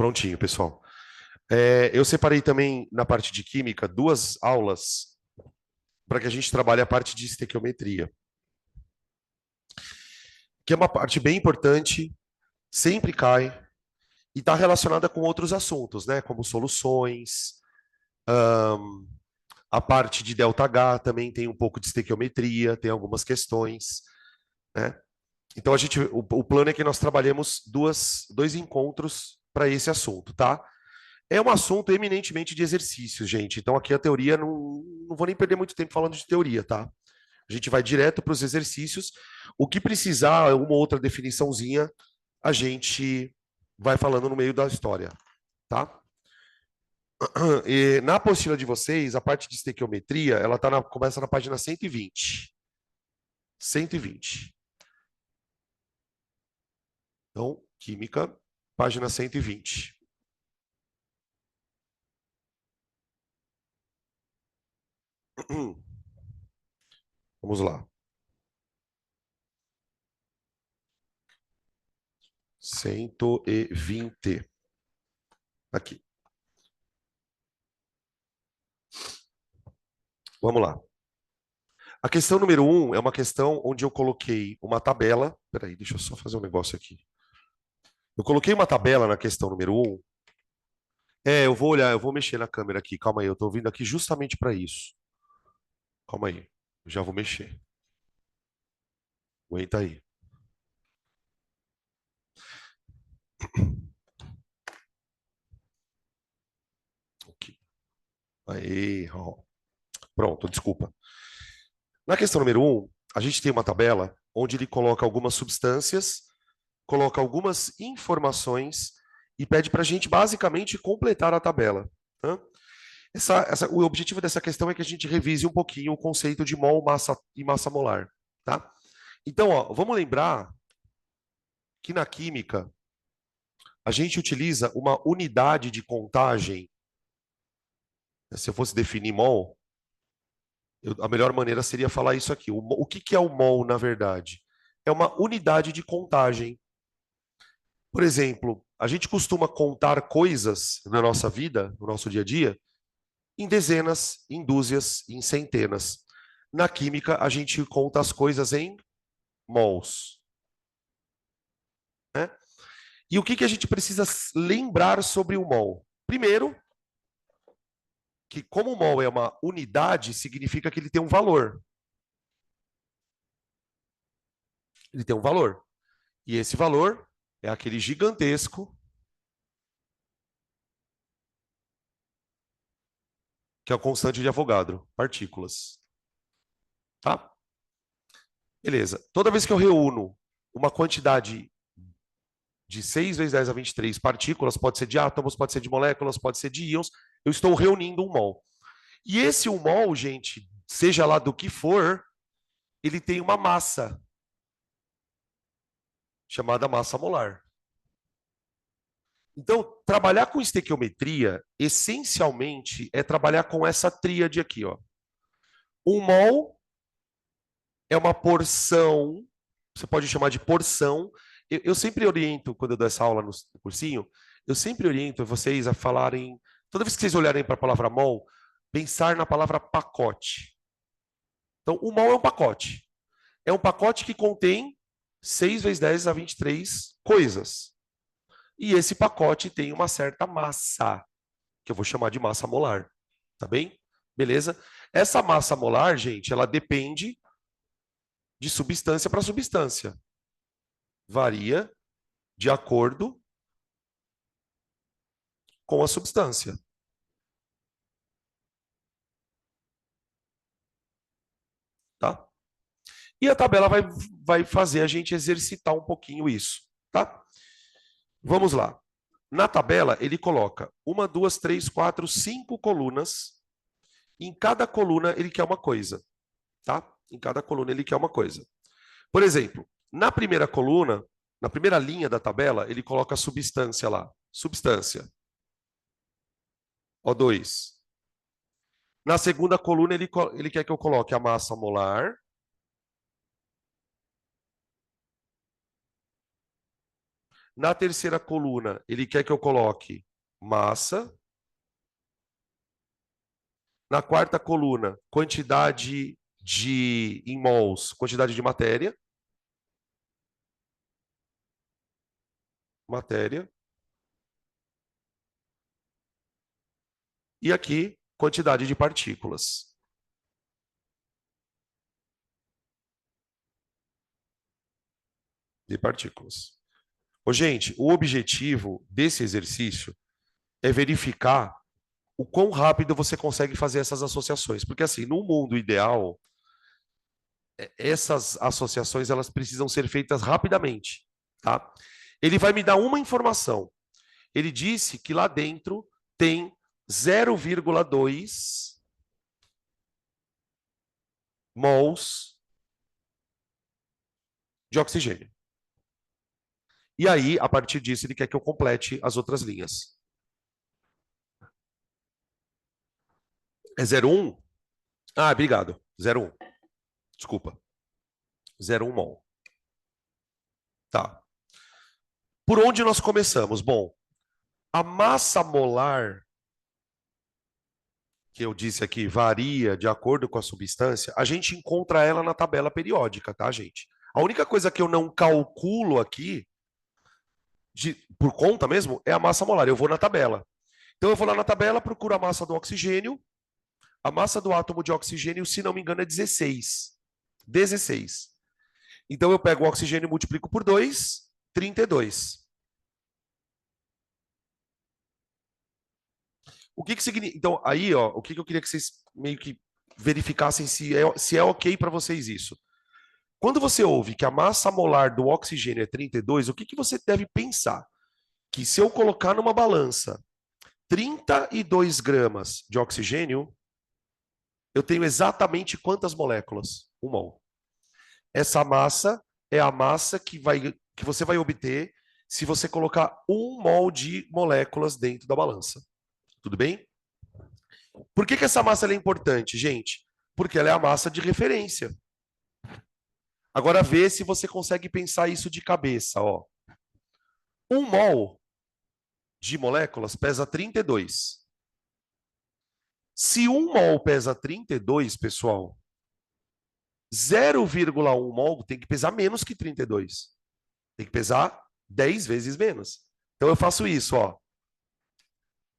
Prontinho, pessoal. Eu separei também na parte de química duas aulas para que a gente trabalhe a parte de estequiometria, que é uma parte bem importante, sempre cai e está relacionada com outros assuntos, né? Como soluções, a parte de delta H também tem um pouco de estequiometria, tem algumas questões, né? Então o plano é que nós trabalhemos dois encontros para esse assunto, tá? É um assunto eminentemente de exercícios, gente. Então aqui a teoria não vou nem perder muito tempo falando de teoria, tá? A gente vai direto para os exercícios. O que precisar, uma outra definiçãozinha, a gente vai falando no meio da história, tá? E na apostila de vocês, a parte de estequiometria, ela começa na página 120. 120. Então, química, página 120. Vamos lá. 120. Aqui. Vamos lá. A questão número 1 é uma questão onde eu coloquei uma tabela. Peraí, deixa eu só fazer um negócio aqui. Eu coloquei uma tabela na questão número 1. Eu vou olhar, eu vou mexer na câmera aqui. Calma aí, eu estou vindo aqui justamente para isso. Calma aí, eu já vou mexer. Aguenta aí. Aqui. Aí, ó. Pronto, desculpa. Na questão número 1, a gente tem uma tabela onde ele coloca algumas substâncias, coloca algumas informações e pede para a gente basicamente completar a tabela. Tá? O objetivo dessa questão é que a gente revise um pouquinho o conceito de mol, massa e massa molar. Tá? Então, ó, vamos lembrar que na química a gente utiliza uma unidade de contagem. Se eu fosse definir mol, a melhor maneira seria falar isso aqui. O que é o mol, na verdade? É uma unidade de contagem. Por exemplo, a gente costuma contar coisas na nossa vida, no nosso dia a dia, em dezenas, em dúzias, em centenas. Na química, a gente conta as coisas em mols. Né? E o que a gente precisa lembrar sobre o mol? Primeiro, que como o mol é uma unidade, significa que ele tem um valor. Ele tem um valor. E esse valor é aquele gigantesco que é a constante de Avogadro, partículas. Tá? Beleza. Toda vez que eu reúno uma quantidade de 6 vezes 10 a 23 partículas, pode ser de átomos, pode ser de moléculas, pode ser de íons, eu estou reunindo um mol. E esse 1 mol, gente, seja lá do que for, ele tem uma massa, chamada massa molar. Então, trabalhar com estequiometria, essencialmente, é trabalhar com essa tríade aqui, ó. 1 mol é uma porção, você pode chamar de porção. Eu sempre oriento, quando eu dou essa aula no cursinho, eu sempre oriento vocês a falarem, toda vez que vocês olharem para a palavra mol, pensar na palavra pacote. Então, o mol é um pacote. É um pacote que contém 6 vezes 10 a 23 coisas. E esse pacote tem uma certa massa, que eu vou chamar de massa molar. Tá bem? Beleza? Essa massa molar, gente, ela depende de substância para substância. Varia de acordo com a substância. Tá? E a tabela vai fazer a gente exercitar um pouquinho isso. Tá? Vamos lá. Na tabela, ele coloca 1, 2, 3, 4, 5 colunas. Em cada coluna, ele quer uma coisa. Tá? Em cada coluna, ele quer uma coisa. Por exemplo, na primeira coluna, na primeira linha da tabela, ele coloca a substância lá. Substância. O2. Na segunda coluna, ele quer que eu coloque a massa molar. Na terceira coluna, ele quer que eu coloque massa. Na quarta coluna, quantidade em mols, quantidade de matéria. Matéria. E aqui, quantidade de partículas. De partículas. Ô, gente, o objetivo desse exercício é verificar o quão rápido você consegue fazer essas associações. Porque, assim, no mundo ideal, essas associações elas precisam ser feitas rapidamente, tá? Ele vai me dar uma informação. Ele disse que lá dentro tem 0,2 mols de oxigênio. E aí, a partir disso, ele quer que eu complete as outras linhas. É 0,1? Ah, obrigado. 0,1. Desculpa. 0,1 mol. Tá. Por onde nós começamos? Bom, a massa molar, que eu disse aqui, varia de acordo com a substância, a gente encontra ela na tabela periódica, tá, gente? A única coisa que eu não calculo aqui, por conta mesmo, é a massa molar. Eu vou na tabela. Então eu vou lá na tabela, procuro a massa do oxigênio. A massa do átomo de oxigênio, se não me engano, é 16. 16. Então eu pego o oxigênio e multiplico por 2, 32. O que significa? Então, aí, ó, o que eu queria que vocês meio que verificassem se é ok para vocês isso. Quando você ouve que a massa molar do oxigênio é 32, o que você deve pensar? Que se eu colocar numa balança 32 gramas de oxigênio, eu tenho exatamente quantas moléculas? 1 mol. Essa massa é a massa que você vai obter se você colocar 1 mol de moléculas dentro da balança. Tudo bem? Por que essa massa é importante, gente? Porque ela é a massa de referência. Agora vê se você consegue pensar isso de cabeça. Ó. 1 mol de moléculas pesa 32. Se 1 mol pesa 32, pessoal, 0,1 mol tem que pesar menos que 32. Tem que pesar 10 vezes menos. Então eu faço isso, ó.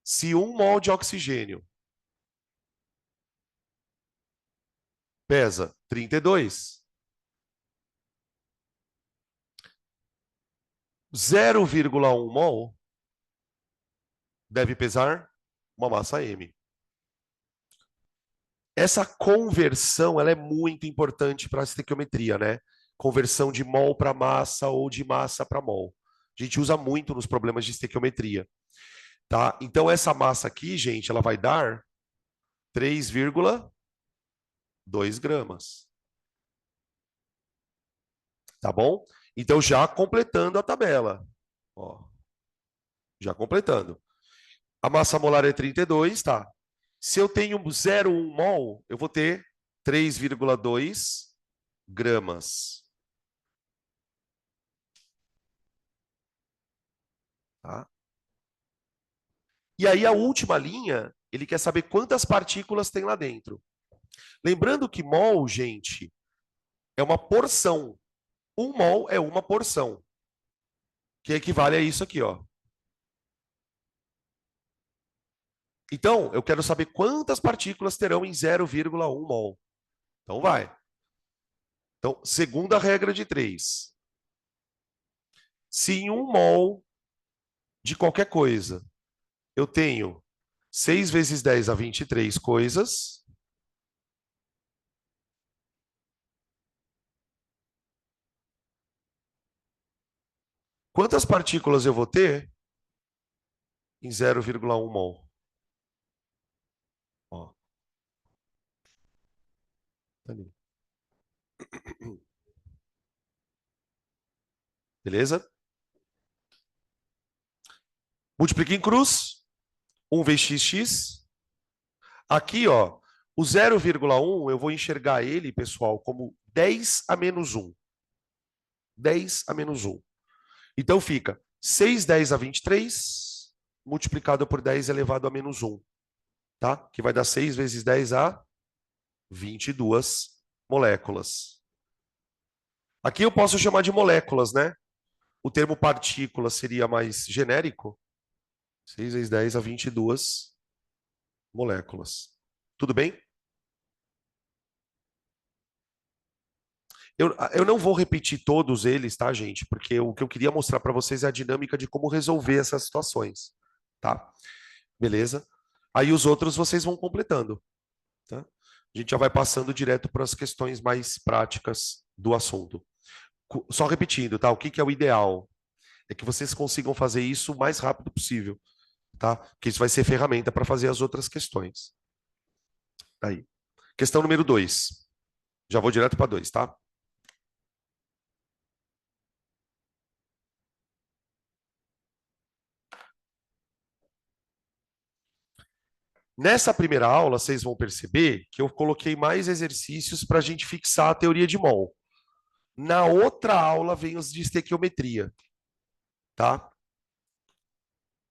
Se 1 mol de oxigênio pesa 32, 0,1 mol deve pesar uma massa M. Essa conversão ela é muito importante para a estequiometria, né? Conversão de mol para massa ou de massa para mol. A gente usa muito nos problemas de estequiometria. Tá? Então, essa massa aqui, gente, ela vai dar 3,2 gramas. Tá bom? Então, já completando a tabela. Ó, já completando. A massa molar é 32, tá? Se eu tenho 0,1 mol, eu vou ter 3,2 gramas. Tá? E aí a última linha, ele quer saber quantas partículas tem lá dentro. Lembrando que mol, gente, é uma porção. 1 mol é uma porção, que equivale a isso aqui, ó. Então, eu quero saber quantas partículas terão em 0,1 mol. Então, vai. Então, segunda regra de 3. Se em 1 mol de qualquer coisa eu tenho 6 vezes 10 a 23 coisas, quantas partículas eu vou ter em 0,1 mol? Ó. Tá ali. Beleza? Multiplica em cruz. 1 vezes xx. Aqui, ó, o 0,1 eu vou enxergar ele, pessoal, como 10 a menos 1. 10 a menos 1. Então fica 6, 10 a 23, multiplicado por 10 elevado a menos 1, tá? Que vai dar 6 vezes 10 a 22 moléculas. Aqui eu posso chamar de moléculas, né? O termo partícula seria mais genérico. 6 vezes 10 a 22 moléculas. Tudo bem? Eu não vou repetir todos eles, tá, gente? Porque o que eu queria mostrar para vocês é a dinâmica de como resolver essas situações, tá? Beleza? Aí os outros vocês vão completando, tá? A gente já vai passando direto para as questões mais práticas do assunto. Só repetindo, tá? O que é o ideal? É que vocês consigam fazer isso o mais rápido possível, tá? Porque isso vai ser ferramenta para fazer as outras questões. Aí. Questão número 2. Já vou direto para 2, tá? Nessa primeira aula, vocês vão perceber que eu coloquei mais exercícios para a gente fixar a teoria de mol. Na outra aula vem os de estequiometria, tá?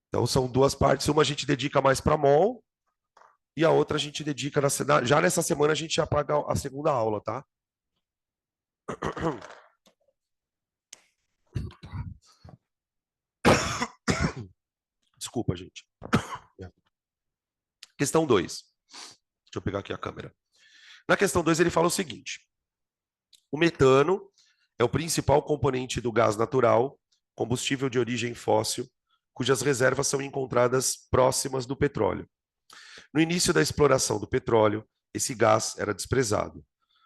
Então são duas partes, uma a gente dedica mais para mol e a outra a gente dedica já nessa semana a gente já paga a segunda aula, tá? Desculpa, gente. Questão 2. Deixa eu pegar aqui a câmera. Na questão 2 ele fala o seguinte: o metano é o principal componente do gás natural, combustível de origem fóssil, cujas reservas são encontradas próximas do petróleo. No início da exploração do petróleo, esse gás era desprezado.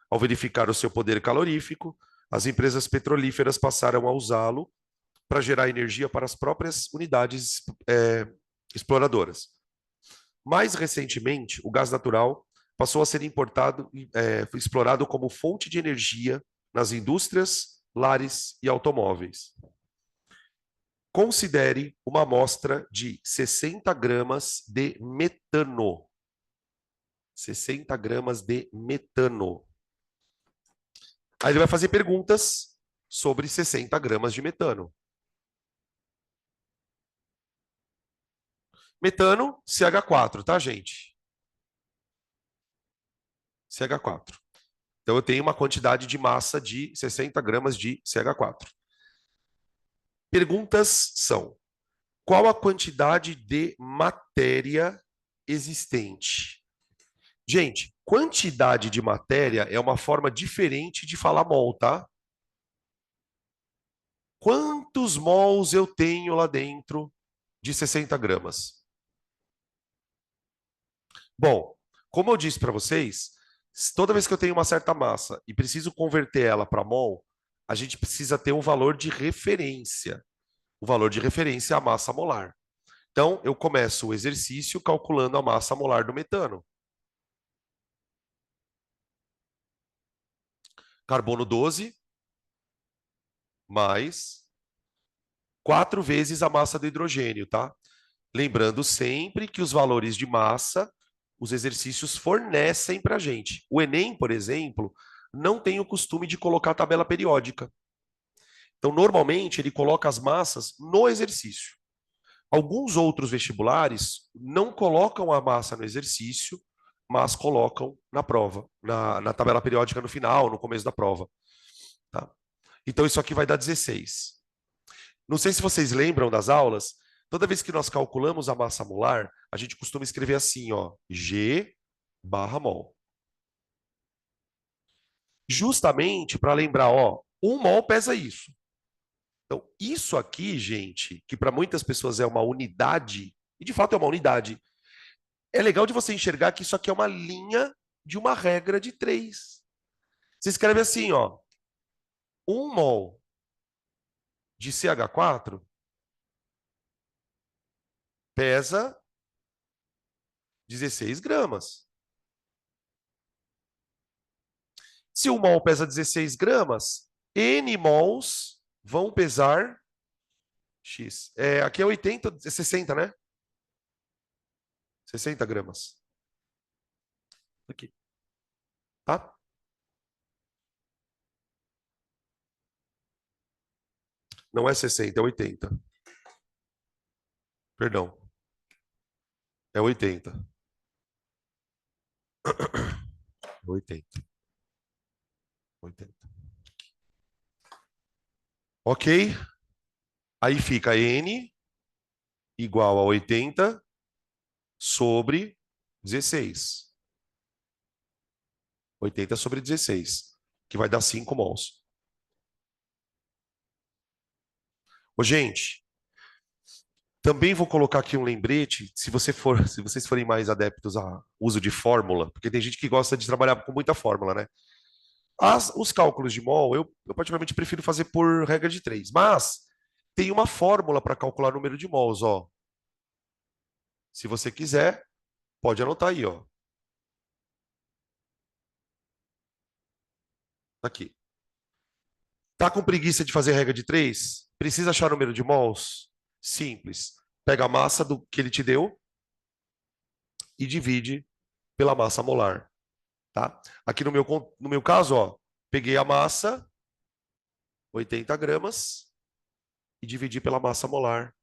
Ao verificar o seu poder calorífico, as empresas petrolíferas passaram a usá-lo para gerar energia para as próprias unidades exploradoras. Mais recentemente, o gás natural passou a ser importado e explorado como fonte de energia nas indústrias, lares e automóveis. Considere uma amostra de 60 gramas de metano. 60 gramas de metano. Aí ele vai fazer perguntas sobre 60 gramas de metano. Metano, CH4, tá, gente? CH4. Então eu tenho uma quantidade de massa de 60 gramas de CH4. Perguntas são: qual a quantidade de matéria existente? Gente, quantidade de matéria é uma forma diferente de falar mol, tá? Quantos mols eu tenho lá dentro de 60 gramas? Bom, como eu disse para vocês, toda vez que eu tenho uma certa massa e preciso converter ela para mol, a gente precisa ter um valor de referência. O valor de referência é a massa molar. Então, eu começo o exercício calculando a massa molar do metano. Carbono 12 mais 4 vezes a massa do hidrogênio, tá? Lembrando sempre que os valores de massa, os exercícios fornecem para a gente. O Enem, por exemplo, não tem o costume de colocar tabela periódica. Então, normalmente, ele coloca as massas no exercício. Alguns outros vestibulares não colocam a massa no exercício, mas colocam na prova, na tabela periódica no final, no começo da prova. Tá? Então, isso aqui vai dar 16. Não sei se vocês lembram das aulas, toda vez que nós calculamos a massa molar, a gente costuma escrever assim, ó, G barra mol. Justamente para lembrar, ó, 1 mol pesa isso. Então, isso aqui, gente, que para muitas pessoas é uma unidade, e de fato é uma unidade, é legal de você enxergar que isso aqui é uma linha de uma regra de 3. Você escreve assim, ó, 1 mol de CH4 pesa 16 gramas. Se 1 mol pesa 16 gramas, N mols vão pesar X. Aqui é 80, é 60, né? 60 gramas. Aqui, tá? Não é 60, é 80. Perdão, é 80. 80. 80. Ok? Aí fica N igual a 80 sobre 16. 80 sobre 16, que vai dar 5 mols. Ô, gente, também vou colocar aqui um lembrete, se vocês forem mais adeptos a uso de fórmula, porque tem gente que gosta de trabalhar com muita fórmula, né? Os cálculos de mol, eu particularmente prefiro fazer por regra de 3, mas tem uma fórmula para calcular o número de mols, ó. Se você quiser, pode anotar aí, ó. Aqui. Tá com preguiça de fazer regra de 3? Precisa achar o número de mols? Simples. Pega a massa do que ele te deu e divide pela massa molar, tá? Aqui no meu caso, ó, peguei a massa, 80 gramas, e dividi pela massa molar,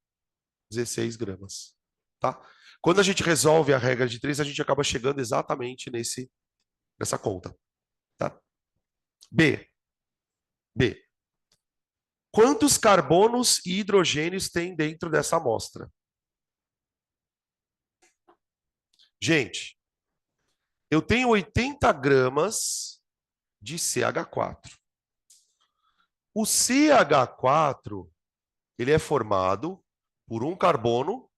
16 gramas, tá? Quando a gente resolve a regra de 3, a gente acaba chegando exatamente nessa conta, tá? B. B. Quantos carbonos e hidrogênios tem dentro dessa amostra? Gente, eu tenho 80 gramas de CH4. O CH4, ele é formado por um carbono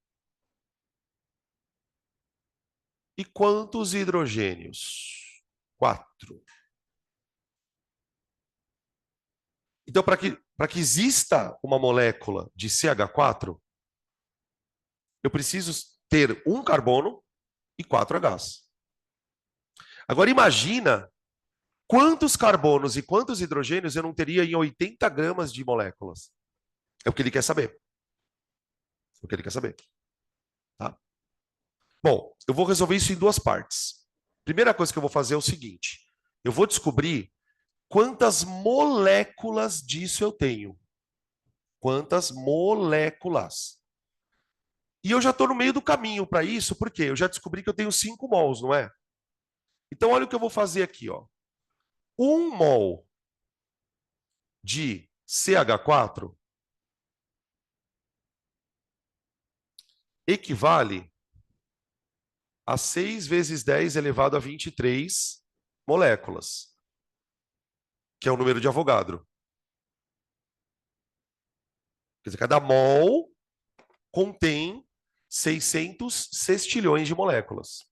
e quantos hidrogênios? 4. Então, para que exista uma molécula de CH4, eu preciso ter um carbono e 4 Hs. Agora, imagina quantos carbonos e quantos hidrogênios eu não teria em 80 gramas de moléculas. É o que ele quer saber. É o que ele quer saber. Tá? Bom, eu vou resolver isso em duas partes. Primeira coisa que eu vou fazer é o seguinte: eu vou descobrir quantas moléculas disso eu tenho. Quantas moléculas? E eu já estou no meio do caminho para isso, porque eu já descobri que eu tenho 5 mols, não é? Então, olha o que eu vou fazer aqui, ó. 1 mol de CH4 equivale a 6 vezes 10 elevado a 23 moléculas, que é o número de Avogadro. Quer dizer, cada mol contém 600 sextilhões de moléculas.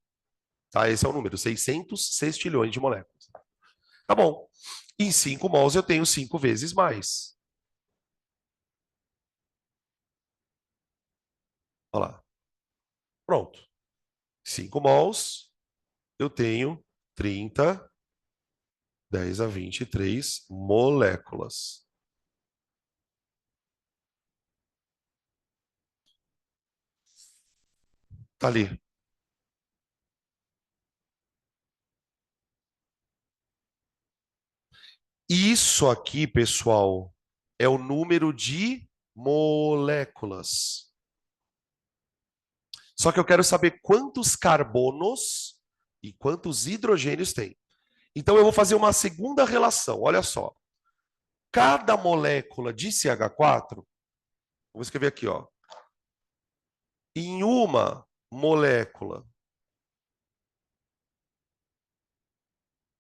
Tá? Esse é o número, 600 sextilhões de moléculas. Tá bom. Em 5 mols eu tenho 5 vezes mais. Olha lá. Pronto. 5 mols, eu tenho 30, 10 a 23 moléculas. Tá ali. Isso aqui, pessoal, é o número de moléculas. Só que eu quero saber quantos carbonos e quantos hidrogênios tem. Então eu vou fazer uma segunda relação. Olha só. Cada molécula de CH4, vou escrever aqui, ó. Em uma molécula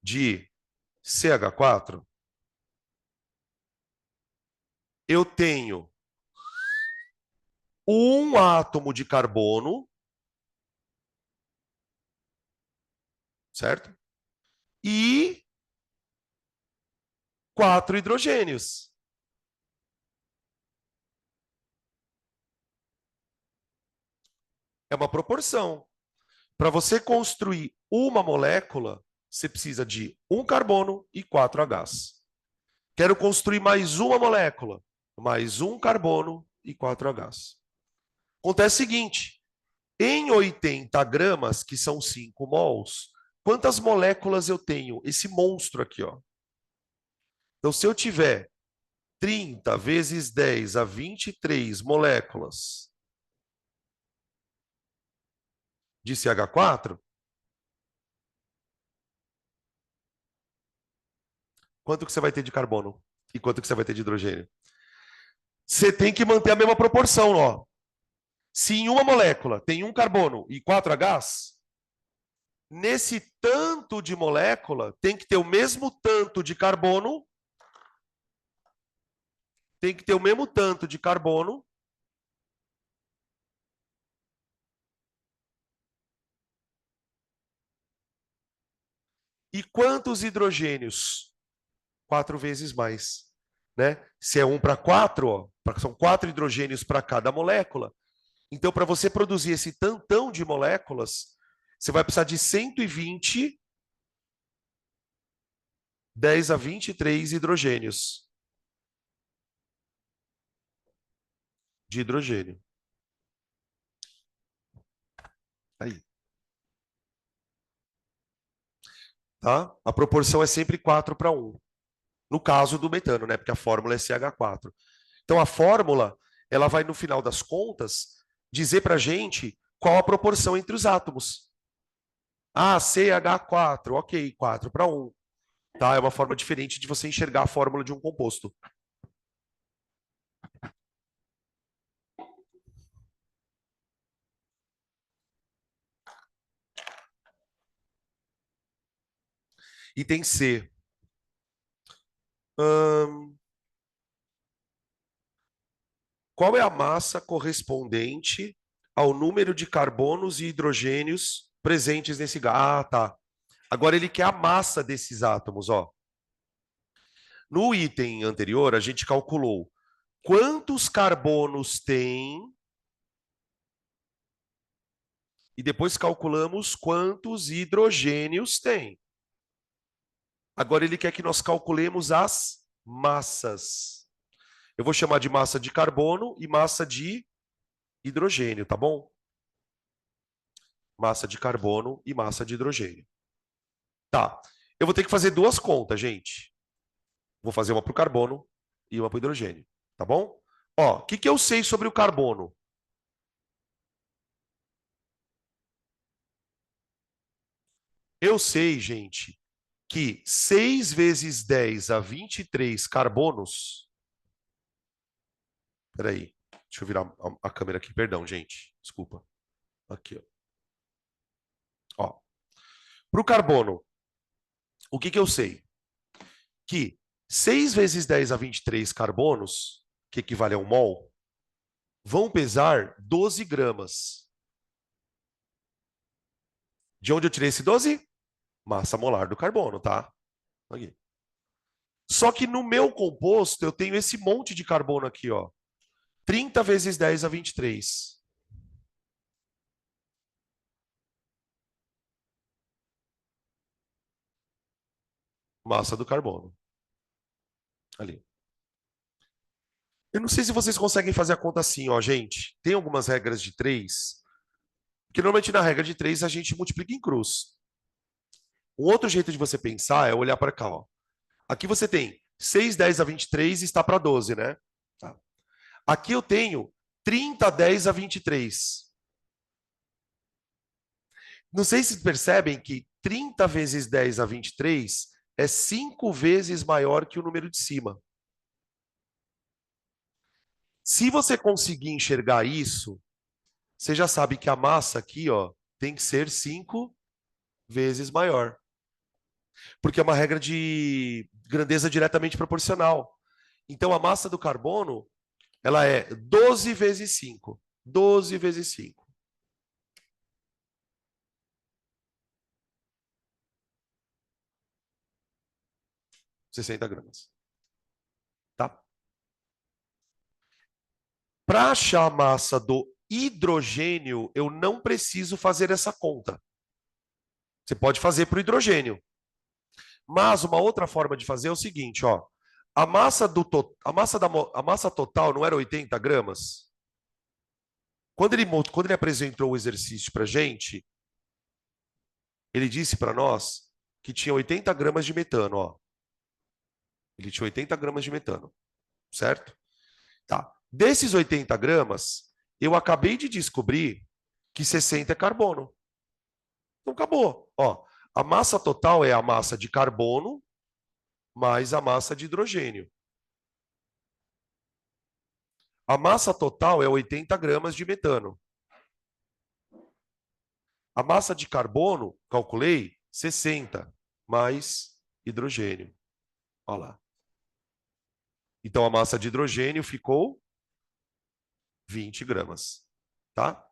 de CH4, eu tenho um átomo de carbono, certo? E 4 hidrogênios. É uma proporção. Para você construir uma molécula, você precisa de um carbono e 4 Hs. Quero construir mais uma molécula, mais um carbono e 4 Hs. Acontece o seguinte: em 80 gramas, que são 5 mols, quantas moléculas eu tenho? Esse monstro aqui, ó. Então, se eu tiver 30 vezes 10 a 23 moléculas, de CH4, quanto que você vai ter de carbono? E quanto que você vai ter de hidrogênio? Você tem que manter a mesma proporção, ó. Se em uma molécula tem um carbono e 4 Hs, nesse tanto de molécula tem que ter o mesmo tanto de carbono, tem que ter o mesmo tanto de carbono e quantos hidrogênios? 4 vezes mais, né? Se é 1 para 4, ó, são 4 hidrogênios para cada molécula. Então, para você produzir esse tantão de moléculas, você vai precisar de 120, 10 a 23 hidrogênios de hidrogênio. Aí, tá? A proporção é sempre 4 para 1. No caso do metano, né? Porque a fórmula é CH4. Então, a fórmula, ela vai, no final das contas, dizer para a gente qual a proporção entre os átomos. Ah, CH4, ok, 4 para 1. Tá? É uma forma diferente de você enxergar a fórmula de um composto. Item C. Qual é a massa correspondente ao número de carbonos e hidrogênios presentes nesse gás? Ah, tá. Agora ele quer a massa desses átomos, ó. No item anterior, a gente calculou quantos carbonos tem e depois calculamos quantos hidrogênios tem. Agora ele quer que nós calculemos as massas. Eu vou chamar de massa de carbono e massa de hidrogênio, tá bom? Massa de carbono e massa de hidrogênio. Tá. Eu vou ter que fazer duas contas, gente. Vou fazer uma para o carbono e uma para o hidrogênio, tá bom? Ó, o que eu sei sobre o carbono? Eu sei, gente, que 6 vezes 10 a 23 carbonos. Peraí, deixa eu virar a câmera aqui, perdão, gente. Desculpa. Aqui, ó. Para o carbono, o que eu sei? Que 6 vezes 10 a 23 carbonos, que equivale a 1 mol, vão pesar 12 gramas. De onde eu tirei esse 12? Massa molar do carbono, tá? Aqui. Só que no meu composto eu tenho esse monte de carbono aqui, ó. 30 vezes 10 a 23. Massa do carbono. Ali. Eu não sei se vocês conseguem fazer a conta assim, ó, gente. Tem algumas regras de 3, porque normalmente na regra de 3 a gente multiplica em cruz. Um outro jeito de você pensar é olhar para cá, ó. Aqui você tem 6, 10 a 23 está para 12, né? Tá. Aqui eu tenho 30, 10 a 23. Não sei se percebem que 30 vezes 10 a 23 é 5 vezes maior que o número de cima. Se você conseguir enxergar isso, você já sabe que a massa aqui, ó, tem que ser 5 vezes maior. Porque é uma regra de grandeza diretamente proporcional. Então a massa do carbono, ela é 12 vezes 5. 12 vezes 5. 60 gramas. Tá? Para achar a massa do hidrogênio, eu não preciso fazer essa conta. Você pode fazer para o hidrogênio. Mas uma outra forma de fazer é o seguinte, ó. A massa, a massa total não era 80 gramas? Quando ele apresentou o exercício para a gente, ele disse para nós que tinha 80 gramas de metano, ó. Ele tinha 80 gramas de metano, certo? Tá. Desses 80 gramas, eu acabei de descobrir que 60 é carbono. Então acabou. Ó, a massa total é a massa de carbono mais a massa de hidrogênio. A massa total é 80 gramas de metano. A massa de carbono, calculei, 60 mais hidrogênio. Olha lá. Então a massa de hidrogênio ficou 20 gramas. Tá?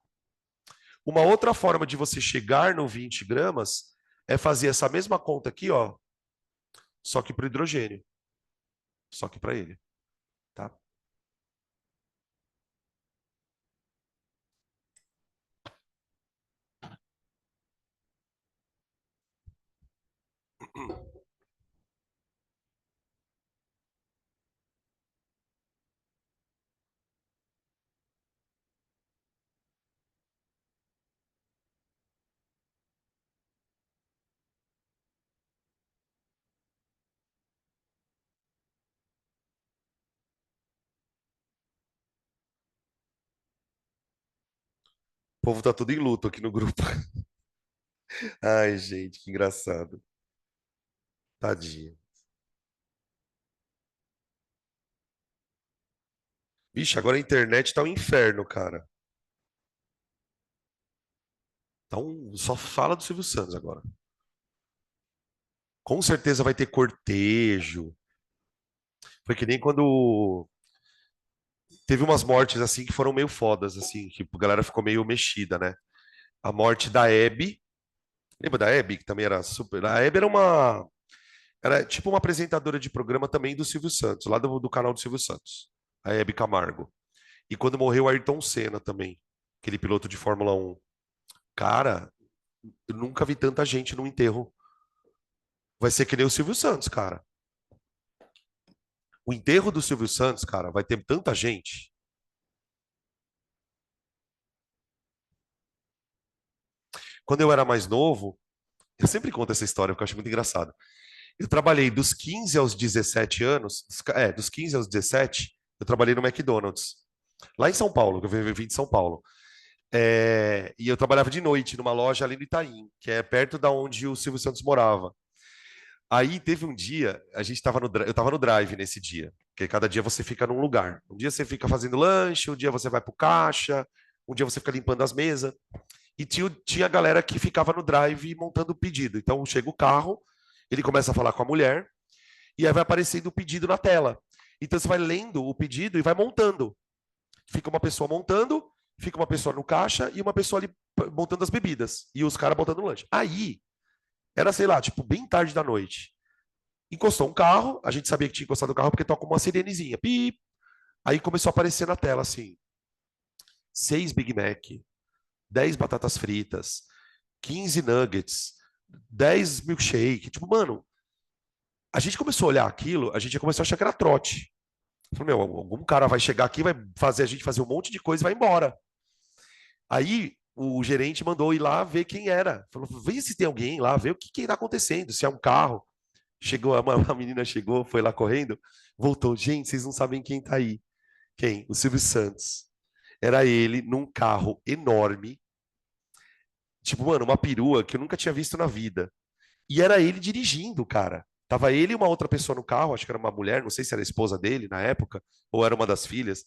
Uma outra forma de você chegar no 20 gramas é fazer essa mesma conta aqui, ó, só que para o hidrogênio. Só que para ele. Tá? O povo tá tudo em luto aqui no grupo. Ai, gente, que engraçado. Tadinho. Vixe, agora a internet tá um inferno, cara. Então, só fala do Silvio Santos agora. Com certeza vai ter cortejo. Foi que nem quando teve umas mortes assim que foram meio fodas, assim, que a galera ficou meio mexida, né? A morte da Hebe. Lembra da Hebe, que também era super. A Hebe era uma. Era tipo uma apresentadora de programa também do Silvio Santos, lá do canal do Silvio Santos. A Hebe Camargo. E quando morreu Ayrton Senna também, aquele piloto de Fórmula 1. Cara, eu nunca vi tanta gente no enterro. Vai ser que nem o Silvio Santos, cara. O enterro do Silvio Santos, cara, vai ter tanta gente. Quando eu era mais novo, eu sempre conto essa história porque eu acho muito engraçado. Eu trabalhei dos 15 aos 17 anos, dos 15 aos 17, eu trabalhei no McDonald's, lá em São Paulo, que eu vim de São Paulo. E eu trabalhava de noite numa loja ali no Itaim, que é perto da onde o Silvio Santos morava. Aí teve um dia, eu estava no drive nesse dia, porque cada dia você fica num lugar. Um dia você fica fazendo lanche, um dia você vai pro caixa, um dia você fica limpando as mesas. E tinha galera que ficava no drive montando o pedido. Então chega o carro, ele começa a falar com a mulher, e aí vai aparecendo o pedido na tela. Então você vai lendo o pedido e vai montando. Fica uma pessoa montando, fica uma pessoa no caixa e uma pessoa ali montando as bebidas. E os caras montando o lanche. Aí, era, sei lá, tipo, bem tarde da noite. Encostou um carro, a gente sabia que tinha encostado o carro porque toca uma sirenezinha. Pip. Aí começou a aparecer na tela assim: 6 Big Mac, 10 batatas fritas, 15 nuggets, 10 milkshake. Tipo, mano, a gente começou a olhar aquilo, a gente já começou a achar que era trote. Falei, meu, algum cara vai chegar aqui, vai fazer a gente fazer um monte de coisa e vai embora. Aí o gerente mandou ir lá ver quem era. Falou, vê se tem alguém lá, vê o que está acontecendo, se é um carro. Chegou, a menina chegou, foi lá correndo, voltou. Gente, vocês não sabem quem tá aí. Quem? O Silvio Santos. Era ele num carro enorme, tipo, mano, uma perua que eu nunca tinha visto na vida. E era ele dirigindo, cara. Tava ele e uma outra pessoa no carro, acho que era uma mulher, não sei se era a esposa dele na época, ou era uma das filhas.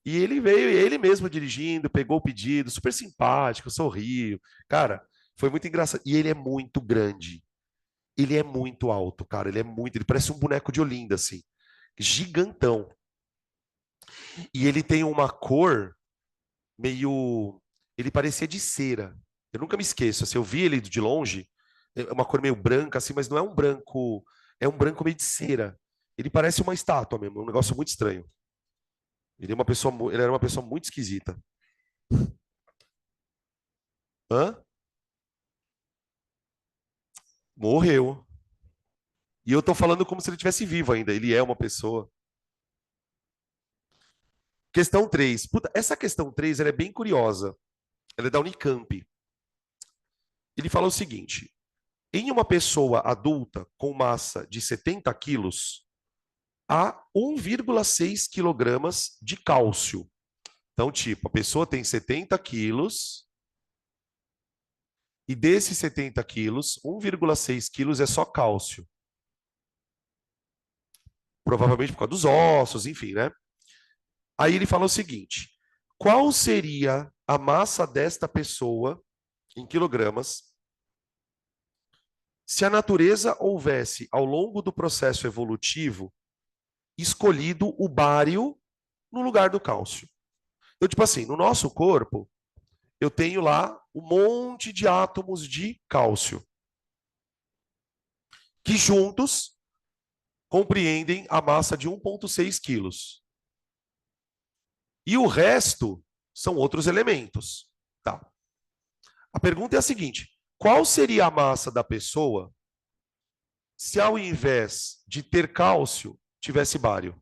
E ele veio, ele mesmo dirigindo, pegou o pedido, super simpático, sorriu. Cara, foi muito engraçado. E ele é muito grande. Ele é muito alto, cara. Ele parece um boneco de Olinda, assim. Gigantão. E ele tem uma cor meio. Ele parecia de cera. Eu nunca me esqueço. Assim, eu vi ele de longe, é uma cor meio branca, assim, mas não é um branco. É um branco meio de cera. Ele parece uma estátua mesmo, um negócio muito estranho. Ele era uma pessoa muito esquisita. Hã? Morreu. E eu tô falando como se ele estivesse vivo ainda. Ele é uma pessoa. Questão 3. Puta, essa questão 3 ela é bem curiosa. Ela é da Unicamp. Ele fala o seguinte: em uma pessoa adulta com massa de 70 quilos, há 1,6 quilogramas de cálcio. Então, tipo, a pessoa tem 70 quilos, E desses 70 quilos, 1,6 quilos é só cálcio. Provavelmente por causa dos ossos, enfim, né? Aí ele fala o seguinte: qual seria a massa desta pessoa em quilogramas se a natureza houvesse, ao longo do processo evolutivo, escolhido o bário no lugar do cálcio? Então, tipo assim, no nosso corpo, eu tenho lá um monte de átomos de cálcio, que juntos compreendem a massa de 1,6 quilos. E o resto são outros elementos. Tá. A pergunta é a seguinte: qual seria a massa da pessoa se ao invés de ter cálcio, tivesse bário?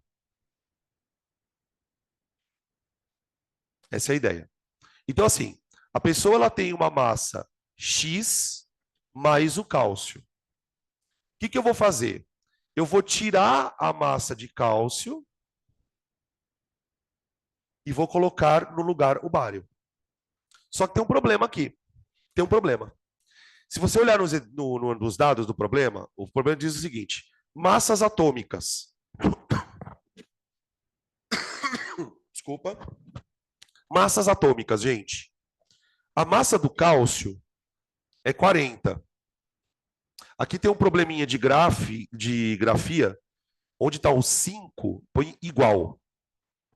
Essa é a ideia. Então, assim, a pessoa ela tem uma massa X mais o cálcio. O que eu vou fazer? Eu vou tirar a massa de cálcio e vou colocar no lugar o bário. Só que tem um problema aqui. Tem um problema. Se você olhar nos dados do problema, o problema diz o seguinte: massas atômicas. Desculpa. Massas atômicas, gente. A massa do cálcio é 40. Aqui tem um probleminha de grafia, onde está o 5, põe igual.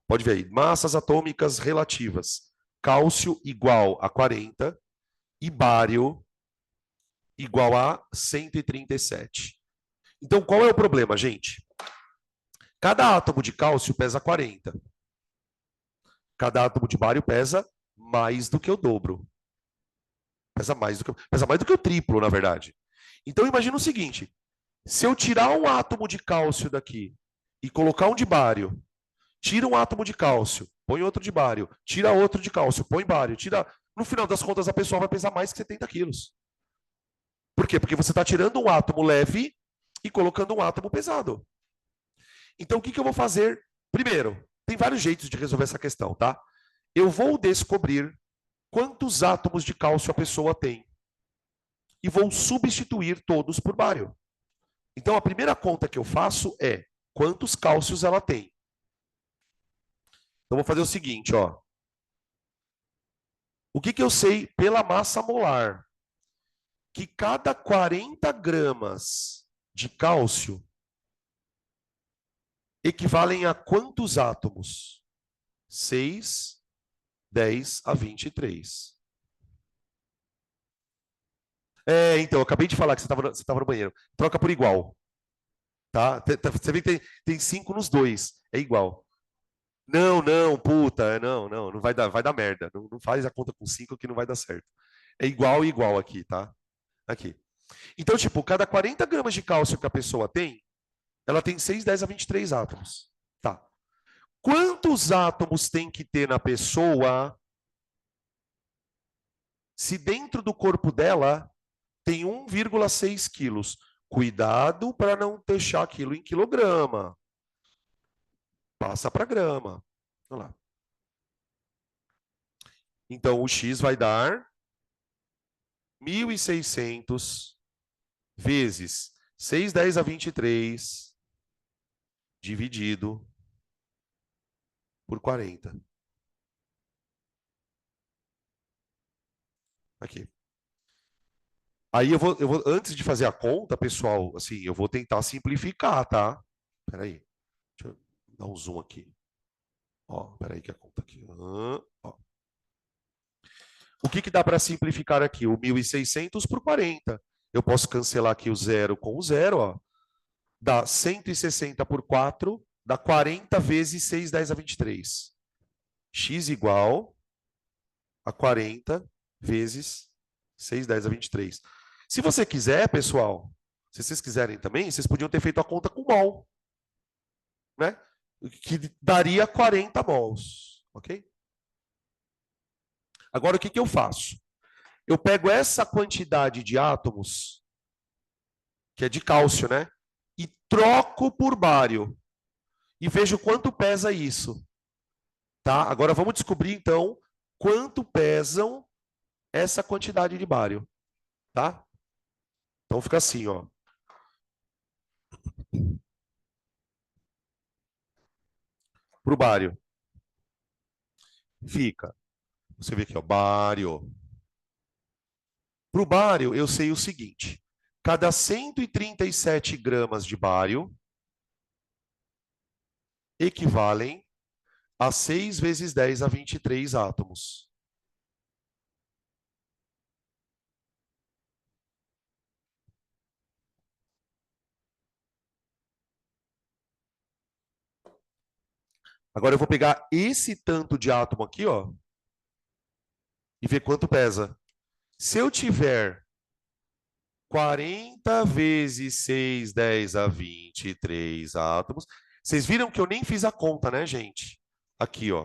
Pode ver aí. Massas atômicas relativas. Cálcio igual a 40 e bário igual a 137. Então, qual é o problema, gente? Cada átomo de cálcio pesa 40. Cada átomo de bário pesa mais do que o dobro. Pesa mais do que o triplo, na verdade. Então, imagina o seguinte: se eu tirar um átomo de cálcio daqui e colocar um de bário, tira um átomo de cálcio, põe outro de bário, tira outro de cálcio, põe bário, tira. No final das contas, a pessoa vai pesar mais que 70 quilos. Por quê? Porque você está tirando um átomo leve e colocando um átomo pesado. Então, o que eu vou fazer? Primeiro, tem vários jeitos de resolver essa questão, tá? Eu vou descobrir quantos átomos de cálcio a pessoa tem e vou substituir todos por bário. Então, a primeira conta que eu faço é quantos cálcios ela tem. Então, vou fazer o seguinte, ó. O que eu sei pela massa molar? Que cada 40 gramas de cálcio equivalem a quantos átomos? 6, 10 a 23. Então, eu acabei de falar que você estava no banheiro. Troca por igual. Tá? Você vê que tem 5 nos dois. É igual. Não, puta. Não vai dar merda. Não faz a conta com 5 que não vai dar certo. É igual e igual aqui, tá? Aqui. Então, tipo, cada 40 gramas de cálcio que a pessoa tem, ela tem 6, 10 a 23 átomos. Tá. Quantos átomos tem que ter na pessoa se dentro do corpo dela tem 1,6 quilos? Cuidado para não deixar aquilo em quilograma. Passa para grama. Olha lá. Então, o X vai dar 1.600 vezes 6, 10 a 23 dividido por 40. Aqui. Aí antes de fazer a conta, pessoal, assim, eu vou tentar simplificar, tá? Espera aí. Deixa eu dar um zoom aqui. Ó, espera aí que a conta aqui. Ó. O que dá para simplificar aqui? O 1.600 por 40. Eu posso cancelar aqui o zero com o zero, ó. Dá 160 por 4, dá 40 vezes 6, 10 a 23. X igual a 40 vezes 6, 10 a 23. Se você quiser, pessoal, se vocês quiserem também, vocês podiam ter feito a conta com mol, né? Que daria 40 mols, ok? Agora, o que eu faço? Eu pego essa quantidade de átomos, que é de cálcio, né? E troco por bário. E vejo quanto pesa isso. Tá? Agora vamos descobrir, então, quanto pesam essa quantidade de bário. tá? Então fica assim, ó. Pro bário, fica. Você vê aqui, ó, bário. Pro bário, eu sei o seguinte: cada 137 gramas de bário equivalem a 6 vezes 10 a 23 átomos. Agora eu vou pegar esse tanto de átomo aqui, ó, e ver quanto pesa. Se eu tiver 40 vezes 6, 10 a 23 átomos, vocês viram que eu nem fiz a conta, né, gente? Aqui, ó.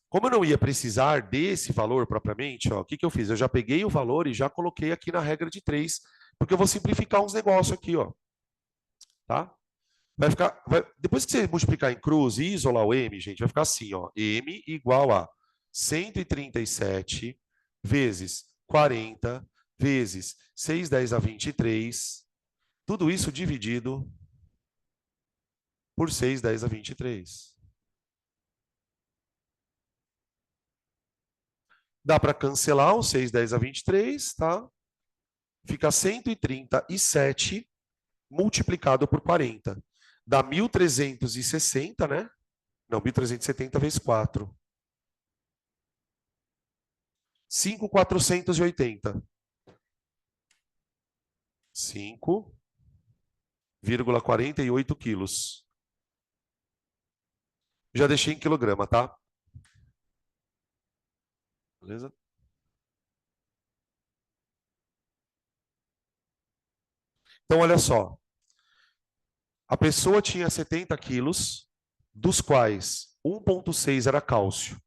Como eu não ia precisar desse valor propriamente, ó, o que que eu fiz? Eu já peguei o valor e já coloquei aqui na regra de 3, porque eu vou simplificar uns negócios aqui, ó, tá? Depois que você multiplicar em cruz e isolar o m, gente, vai ficar assim, ó, m igual a 137 vezes 40 vezes 6, 10 a 23, tudo isso dividido por 6, 10 a 23. Dá para cancelar o 6, 10 a 23, tá? Fica 137 multiplicado por 40. Dá 1.360, né? Não, 1.370 vezes 4. 5.480. 5,48 quilos. Já deixei em quilograma, tá? Beleza? Então, olha só. A pessoa tinha 70 quilos, dos quais 1,6 era cálcio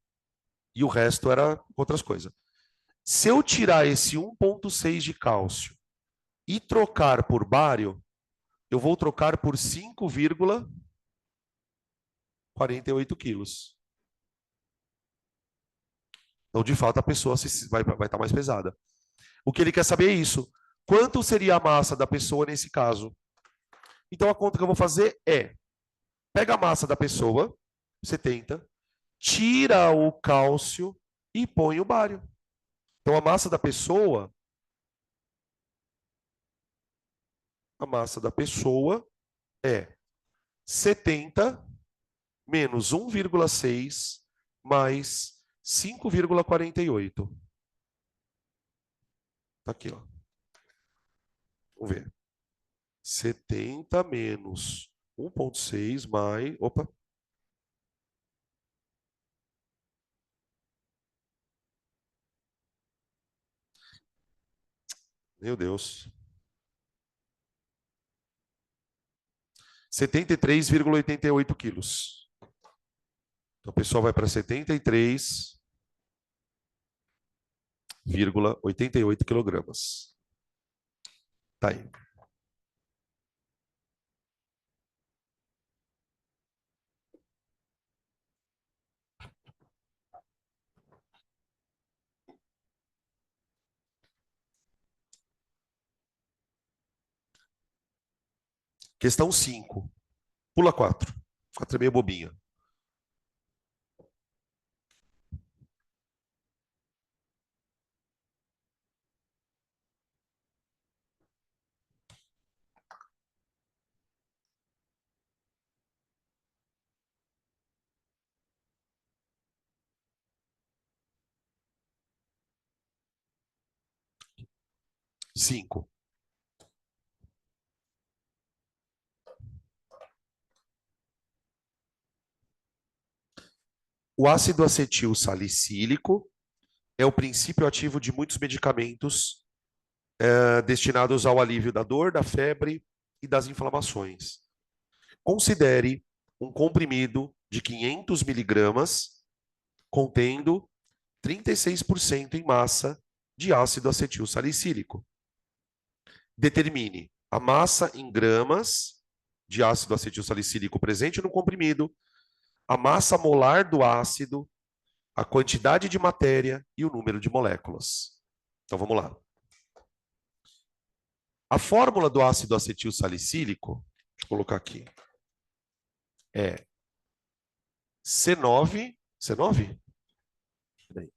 e o resto era outras coisas. Se eu tirar esse 1,6 de cálcio e trocar por bário, eu vou trocar por 5,48 quilos. Então, de fato, a pessoa vai estar mais pesada. O que ele quer saber é isso. Quanto seria a massa da pessoa nesse caso? Então, a conta que eu vou fazer é: pega a massa da pessoa, 70, tira o cálcio e põe o bário. Então, a massa da pessoa é 70 menos 1,6 mais 5,48. Tá aqui, ó. Vamos ver. 70 menos 1,6 mais. Opa. Meu Deus. 73,88 quilos. Então, o pessoal vai para 73,88 quilogramas. Tá aí. Questão 5. Pula 4. 4 é meio bobinha. Cinco. O ácido acetil salicílico é o princípio ativo de muitos medicamentos destinados ao alívio da dor, da febre e das inflamações. Considere um comprimido de 500 miligramas contendo 36% em massa de ácido acetil salicílico. Determine a massa em gramas de ácido acetil salicílico presente no comprimido, a massa molar do ácido, a quantidade de matéria e o número de moléculas. Então vamos lá. A fórmula do ácido acetil salicílico, deixa eu colocar aqui, é C9, peraí.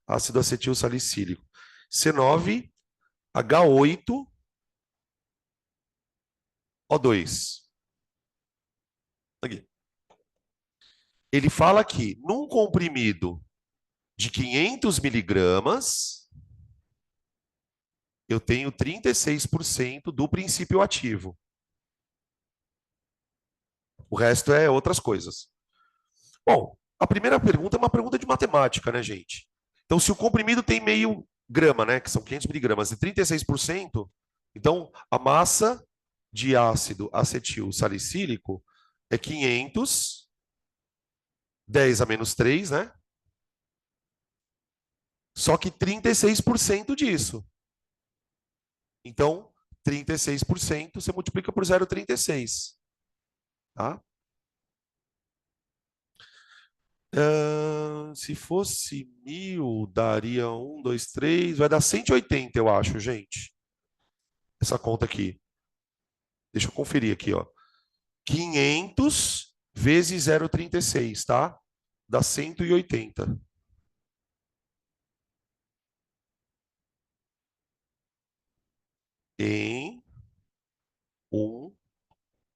Ácido acetil salicílico, C9H8O2. Aqui. Ele fala que num comprimido de 500 miligramas, eu tenho 36% do princípio ativo. O resto é outras coisas. Bom, a primeira pergunta é uma pergunta de matemática, né, gente? Então, se o comprimido tem meio grama, né, que são 500 miligramas, e 36%, então a massa de ácido acetil salicílico é 500, 10 a menos 3, né? Só que 36% disso. Então, 36% você multiplica por 0,36. Tá? Se fosse 1.000, daria 1, 2, 3, vai dar 180, eu acho, gente. Essa conta aqui. Deixa eu conferir aqui, ó. 500 vezes 0,36, tá? Dá 180. Em um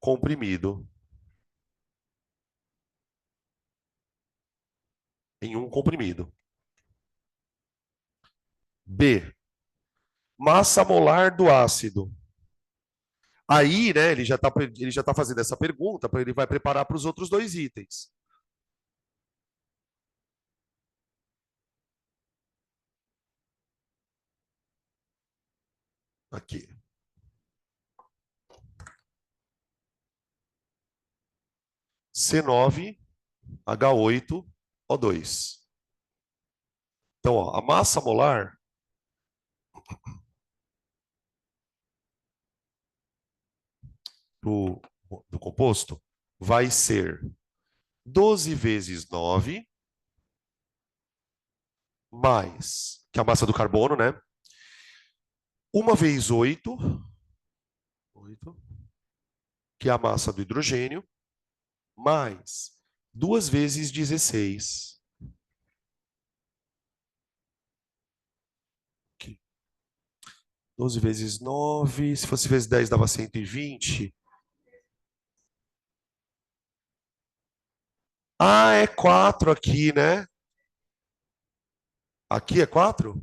comprimido. Em um comprimido. B. Massa molar do ácido. Aí, né, ele já tá fazendo essa pergunta, ele vai preparar para os outros dois itens. Aqui. C9H8O2. Então, ó, a massa molar do, do composto vai ser 12 vezes 9 mais, que é a massa do carbono, né? 1 vezes 8, que é a massa do hidrogênio, mais 2 vezes 16. Aqui. 12 vezes 9, se fosse vezes 10 dava 120. Ah, é 4 aqui, né? Aqui é 4?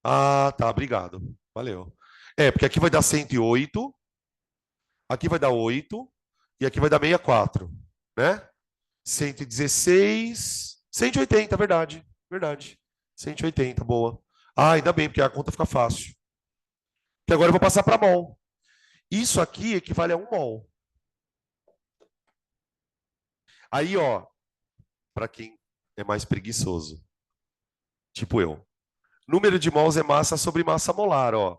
Ah, tá, obrigado. Valeu. É, porque aqui vai dar 108, aqui vai dar 8 e aqui vai dar 64, né? 116, 180, verdade. Verdade. 180, boa. Ah, ainda bem, porque a conta fica fácil. Que agora eu vou passar para mol. Isso aqui equivale a 1 mol. Aí, ó, para quem é mais preguiçoso, tipo eu. Número de mols é massa sobre massa molar, ó.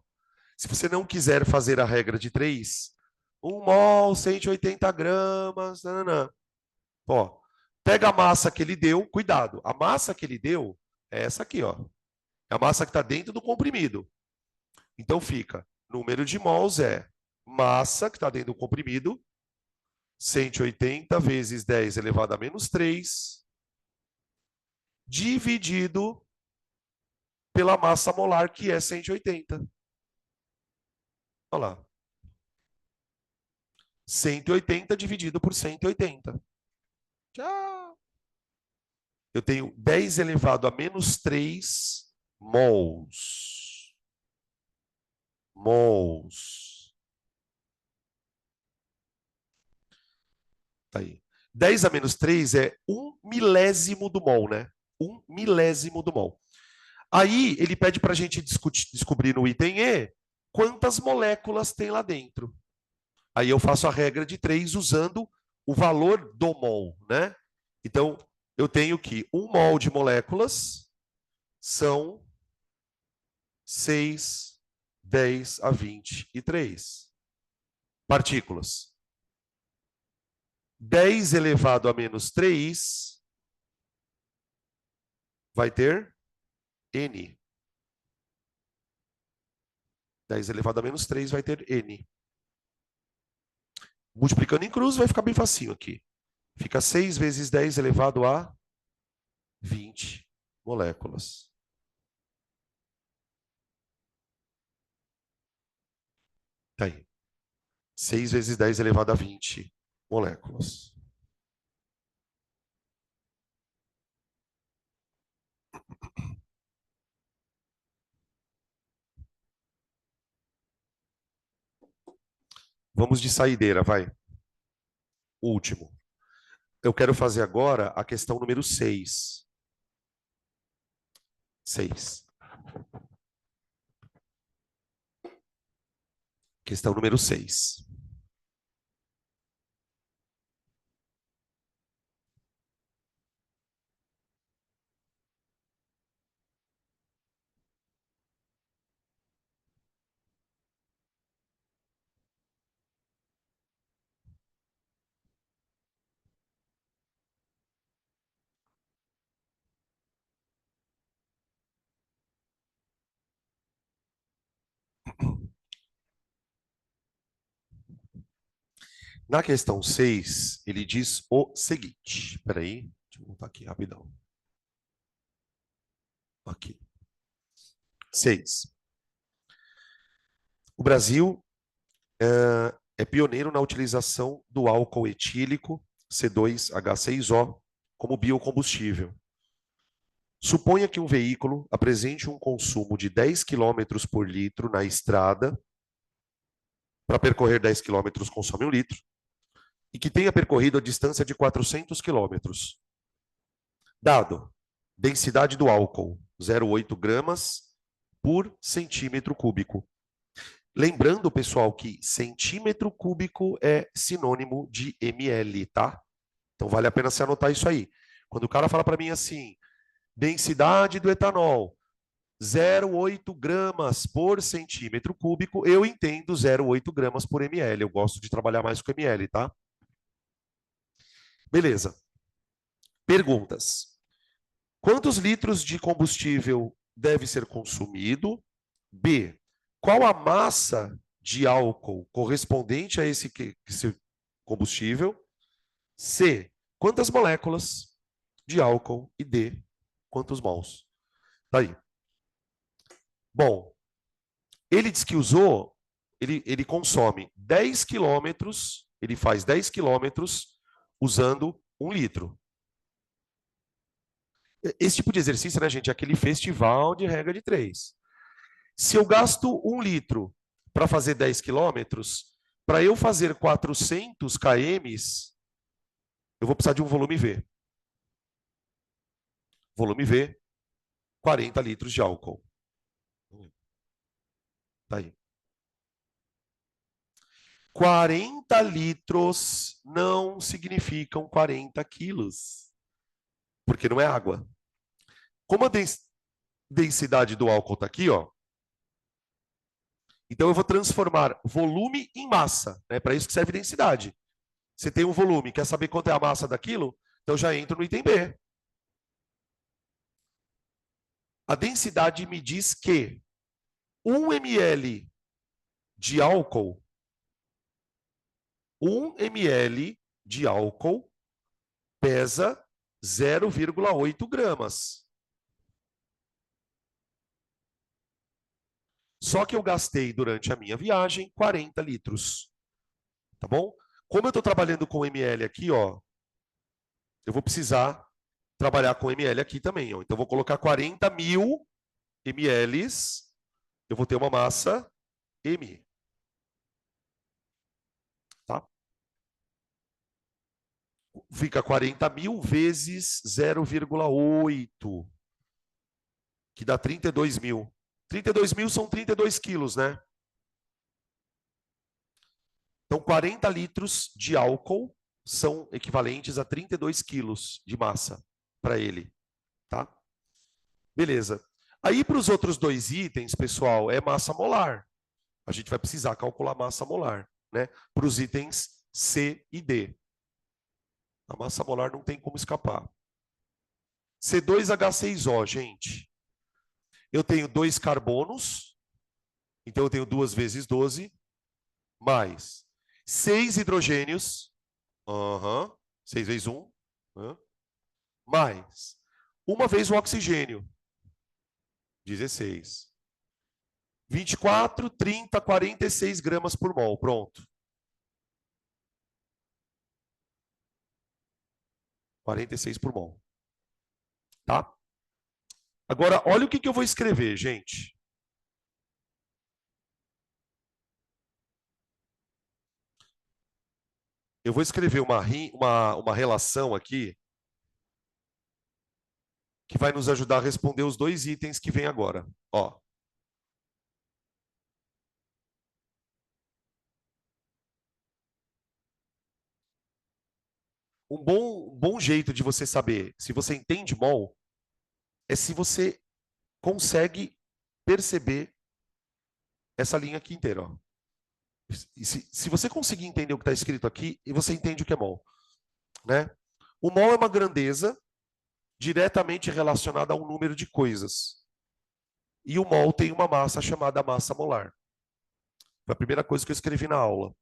Se você não quiser fazer a regra de 3, 1 mol, 180 gramas, nananã. Ó, pega a massa que ele deu, cuidado, a massa que ele deu é essa aqui, ó. É a massa que está dentro do comprimido. Então fica, número de mols é massa que está dentro do comprimido, 180 vezes 10 elevado a menos 3, dividido pela massa molar, que é 180. Olha lá. 180 dividido por 180. Tchau. Eu tenho 10 elevado a menos 3 mols. Mols. Tá aí. 10 a menos 3 é 1 milésimo do mol, né? 1 milésimo do mol. Aí ele pede para a gente descobrir no item E quantas moléculas tem lá dentro. Aí eu faço a regra de 3 usando o valor do mol, né? Então, eu tenho que 1 mol de moléculas são 6, 10 a 23 partículas. 10 elevado a menos 3 vai ter N. 10 elevado a menos 3 vai ter N. Multiplicando em cruz vai ficar bem facinho aqui. Fica 6 vezes 10 elevado a 20 moléculas. Tá aí. 6 vezes 10 elevado a 20 moléculas. Vamos de saideira, vai. Último. Eu quero fazer agora a questão número 6. 6. Questão número 6. Na questão 6, ele diz o seguinte. Espera aí, deixa eu voltar aqui rapidão. Aqui. 6. O Brasil é pioneiro na utilização do álcool etílico C2H6O como biocombustível. Suponha que um veículo apresente um consumo de 10 km por litro na estrada. Para percorrer 10 km consome 1 litro. E que tenha percorrido a distância de 400 km. Dado densidade do álcool, 0,8 gramas por centímetro cúbico. Lembrando, pessoal, que centímetro cúbico é sinônimo de ml, tá? Então vale a pena você anotar isso aí. Quando o cara fala para mim assim, densidade do etanol, 0,8 gramas por centímetro cúbico, eu entendo 0,8 gramas por ml. Eu gosto de trabalhar mais com ml, tá? Beleza. Perguntas. Quantos litros de combustível deve ser consumido? B. Qual a massa de álcool correspondente a esse combustível? C. Quantas moléculas de álcool? E D. Quantos mols? Tá aí. Bom, ele diz que usou, ele consome 10 quilômetros, ele faz 10 quilômetros usando 1 litro. Esse tipo de exercício, né, gente, é aquele festival de regra de 3. Se eu gasto 1 litro para fazer 10 quilômetros, para eu fazer 400 km, eu vou precisar de um volume V. Volume V, 40 litros de álcool. Tá aí. 40 litros não significam 40 quilos, porque não é água. Como a densidade do álcool está aqui, ó, então eu vou transformar volume em massa. É para isso que serve densidade. Você tem um volume, quer saber quanto é a massa daquilo? Então já entro no item B. A densidade me diz que 1 ml de álcool, 1 ml de álcool pesa 0,8 gramas. Só que eu gastei durante a minha viagem 40 litros. Tá bom? Como eu estou trabalhando com ml aqui, ó, eu vou precisar trabalhar com ml aqui também. Ó. Então, eu vou colocar 40 mil ml, eu vou ter uma massa M. Tá? Fica 40 mil vezes 0,8, que dá 32 mil. 32 mil são 32 quilos, né? Então, 40 litros de álcool são equivalentes a 32 quilos de massa para ele, tá? Beleza. Aí, para os outros dois itens, pessoal, é massa molar. A gente vai precisar calcular massa molar, né? Para os itens C e D. A massa molar não tem como escapar. C2H6O, gente. Eu tenho 2 carbonos Então, eu tenho 2 vezes 12, mais 6 hidrogênios. 6 vezes 1. Mais uma vez o oxigênio. 16. 24, 30, 46 gramas por mol. Pronto. 46 por mol. Tá? Agora, olha o que eu vou escrever, gente. Eu vou escrever uma relação aqui que vai nos ajudar a responder os 2 itens que vem agora. Ó. Um bom jeito de você saber se você entende mol é se você consegue perceber essa linha aqui inteira. Ó. E se você conseguir entender o que está escrito aqui, você entende o que é mol. Né? O mol é uma grandeza diretamente relacionada a um número de coisas. E o mol tem uma massa chamada massa molar. Foi a primeira coisa que eu escrevi na aula.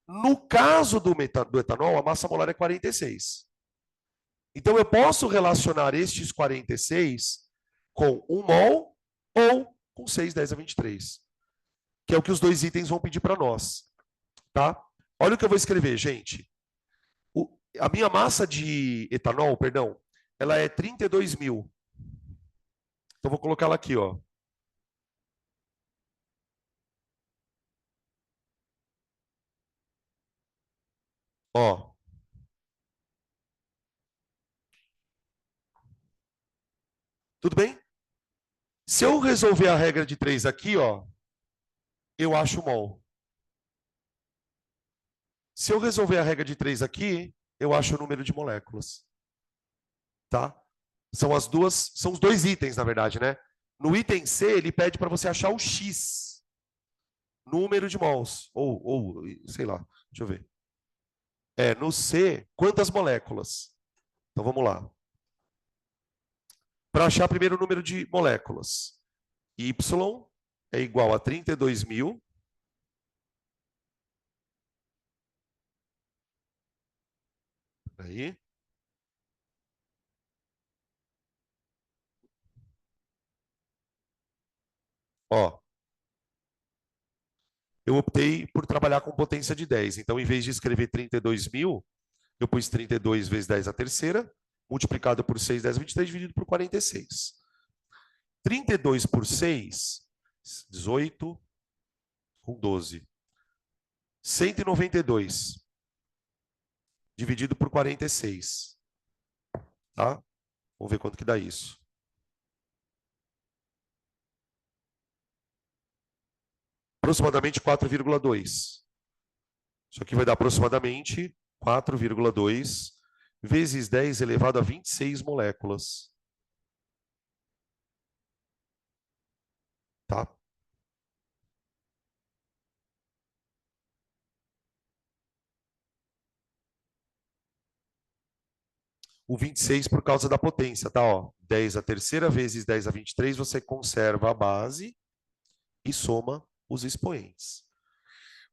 No caso do etanol, a massa molar é 46. Então, eu posso relacionar estes 46 com 1 mol ou com 6, 10 a 23, que é o que os 2 itens vão pedir para nós. Tá? Olha o que eu vou escrever, gente. A minha massa de etanol, perdão, ela é 32 mil. Então, vou colocar ela aqui, ó. Ó. Tudo bem? Se eu resolver a regra de 3 aqui, ó, eu acho mol. Se eu resolver a regra de 3 aqui, eu acho o número de moléculas. Tá? São os 2 itens, na verdade, né? No item C, ele pede para você achar o X, número de mols, ou sei lá, deixa eu ver. No C, quantas moléculas? Então vamos lá. Para achar primeiro o número de moléculas, Y é igual a 32 mil. Aí. Ó, eu optei por trabalhar com potência de 10. Então, em vez de escrever 32 mil, eu pus 32 vezes 10 a terceira, multiplicado por 6, 10, 23, dividido por 46. 32 por 6, 18, com 12. 192, dividido por 46. Tá? Vamos ver quanto que dá isso. Aproximadamente 4,2. Isso aqui vai dar aproximadamente 4,2 vezes 10 elevado a 26 moléculas. Tá? O 26 por causa da potência, tá? Ó, 10 a terceira vezes 10 a 23, você conserva a base e soma os expoentes.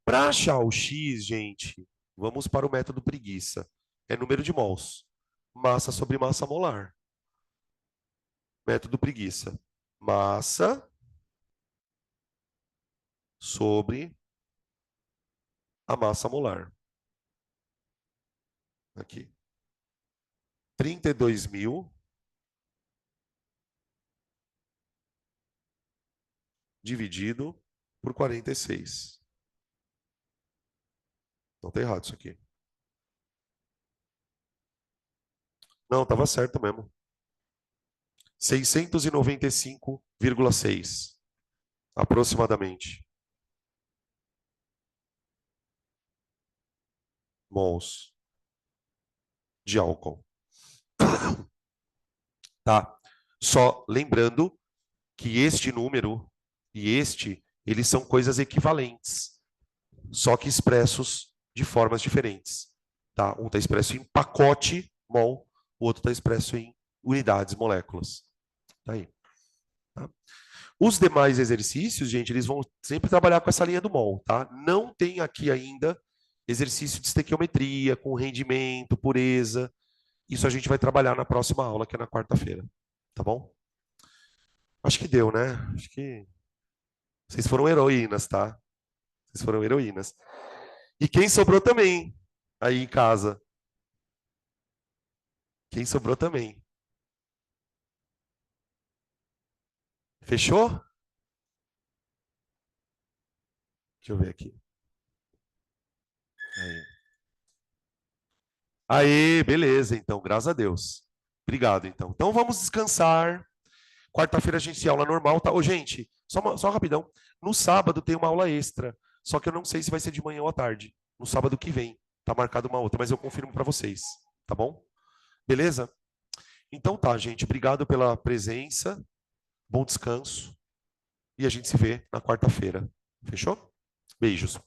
Para achar o x, gente, vamos para o método preguiça. É número de mols. Massa sobre massa molar. Método preguiça. Massa sobre a massa molar. Aqui. 32 mil dividido por 46. Não está errado isso aqui. Não, estava certo mesmo. 695,6, aproximadamente. Mols de álcool. Tá? Só lembrando que este número e este, eles são coisas equivalentes, só que expressos de formas diferentes. Tá? Um está expresso em pacote, mol, o outro está expresso em unidades, moléculas. Tá aí. Tá? Os demais exercícios, gente, eles vão sempre trabalhar com essa linha do MOL, tá? Não tem aqui ainda exercício de estequiometria, com rendimento, pureza. Isso a gente vai trabalhar na próxima aula, que é na quarta-feira, tá bom? Acho que deu, né? Acho que vocês foram heroínas, tá? Vocês foram heroínas. E quem sobrou também, aí em casa. Quem sobrou também. Fechou? Deixa eu ver aqui. Aí. Aê, beleza, então, graças a Deus. Obrigado, então. Então vamos descansar. Quarta-feira a gente tem aula normal, tá? Ô, gente, só rapidão. No sábado tem uma aula extra, só que eu não sei se vai ser de manhã ou à tarde. No sábado que vem, tá marcado uma outra, mas eu confirmo para vocês, tá bom? Beleza? Então tá, gente. Obrigado pela presença. Bom descanso. E a gente se vê na quarta-feira. Fechou? Beijos.